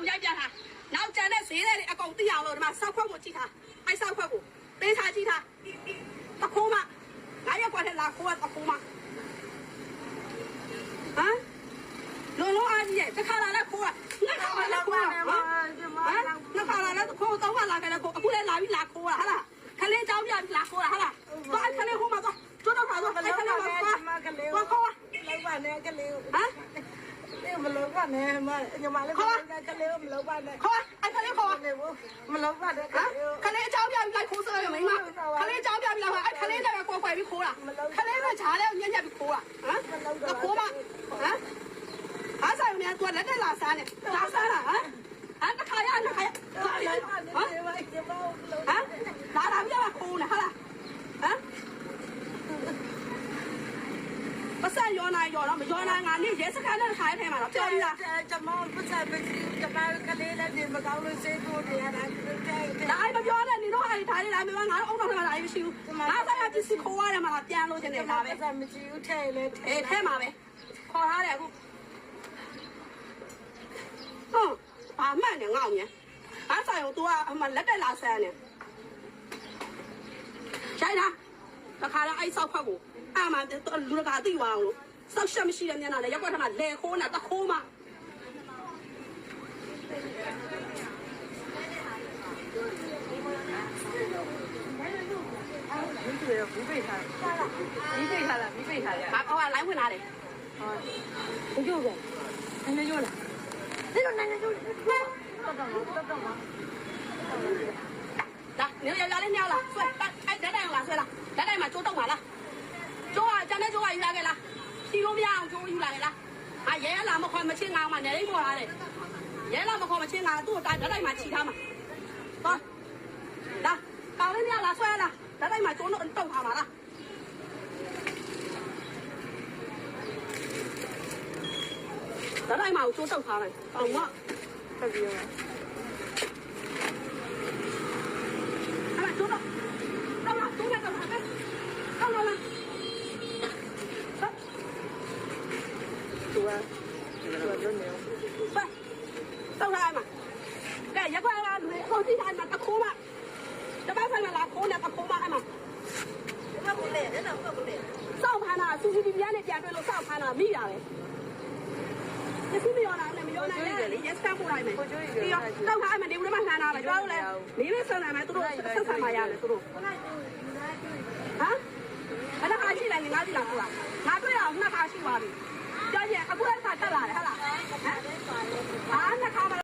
အောင်ရိုက်ပြထားနောက်ကျန်တဲ့ဈေးတွေအကုန်သိအောင်လို့ဒီမှာစောက်ခွက်ကိုကြည့်ထားအဲ့စောက်ခွက်ကိုပေးထားကြည့်ထားတခိုးမငါရက်ကွက်ထဲလာခိုးတခိုးမဟမ်လုံးလုံးအားကြီးရဲ့တစ်ခါလာလဲခိုးနှစ်ခါလာခိုးဟမ်နှစ်ခါလာလဲခိုးတော့လာခဲ့လဲခိုးအခုလဲလာပြီးလာခိုးဟာလားခလေးเจ้าပြပြီးလာခိုးဟာလားသွားခလေးခိုးမှာသွားကျွတ်တော့ခါသွားခလေးမှာသွားခိုးလောက်ပါနဲ့ကလေးဟမ်မလောက်ပါနဲ့ညီမလေးကလေးမလောက်ပါနဲ့ခေါ်အဲ့ခလေးခေါ်မလောက်ပါနဲ့ခလေးเจ้าပြပြီးလိုက်ခိုးစရမိမခလေးเจ้าပြပြီးလာအဲ့ခလေးတွေကကွယ်ပြီးခိုးတာခလေးကဈာလဲညံ့ညက်ပြီးခိုးတာဟမ်ခိုးမဟမ်အားဆိုင်မြန်သူလက်တက်လာစားနေလာစားတာဟမ်တစ်ခါရနှစ်ခါရဟမ်လာလာပြရခိုးနေဟာလားဟမ်ပစံရောနာရောတော့မရောနာငါနေရဲစခန်းနဲ့တစ်ခါထဲမှာတော့ပြောပြီးလားကျမပစံပစီကျမကလေးလည်းမကောင်းလို့စေးထိုးနေရတာဒါမပြောနဲ့နေတော့အဲ့ဒါလေးလားမပြောငါတို့အုံတော့မှာလာမရှိဘူးငါဆိုင်ကပစ္စည်းခိုးရတယ်မှာပြန်လို့ရှင်နေတာပဲပစံမရှိဘူးထဲလေအေးထဲမှာပဲခေါ်ထားတယ်အခုဟုတ်ဘာမှန်နေငေါ့မြင်အားဆိုင်ကို तू ကအမလက်တက်လာဆန်းနေချိုင်းလားတခါတော့အဲ့ဆောက်ခွက်ကိုအာမလူတကာသိသွားအောင်လို့ဆောက်ရှက်မရှိတဲ့မျက်နှာနဲ့ရက်ွက်ထမှာလဲခိုးနေတာတခိုးမှ你这个不被他，你被他了，你被他了。好啊，来回哪里？不就呗，那就了，那就，到吗？来，你要来尿了，睡，哎，来了，睡了，来嘛，做动完了，做啊，将来做啊，又来个了，西龙边做又来个了，啊，爷爷那么快没钱啊嘛，年龄多大嘞？爷爷那么快没钱啊，多大来嘛，其他嘛，好，来，搞了尿了，睡了。来买做那豆好嘛了，来买我做豆好了，好嘛，太别了。来做豆，到了，做那个啥子？到了吗？做啊，做真牛。不，豆来嘛，对，一块啦，我之前嘛，他哭嘛。这班上面拿空的，他空嘛，嘛。那不累，那不累。上盘了，出去的边的边对了，上盘了，没呀嘞。你是没有来，没有来，你也是干不来没？对呀，上盘嘛，你不能买饭了，主要嘞，你们生来嘛，都生产嘛呀，都。啊？那还是来你哪里拿过来？拿对了，那还是话的。小姐，他过来他干啥的？他啦？啊？那他们。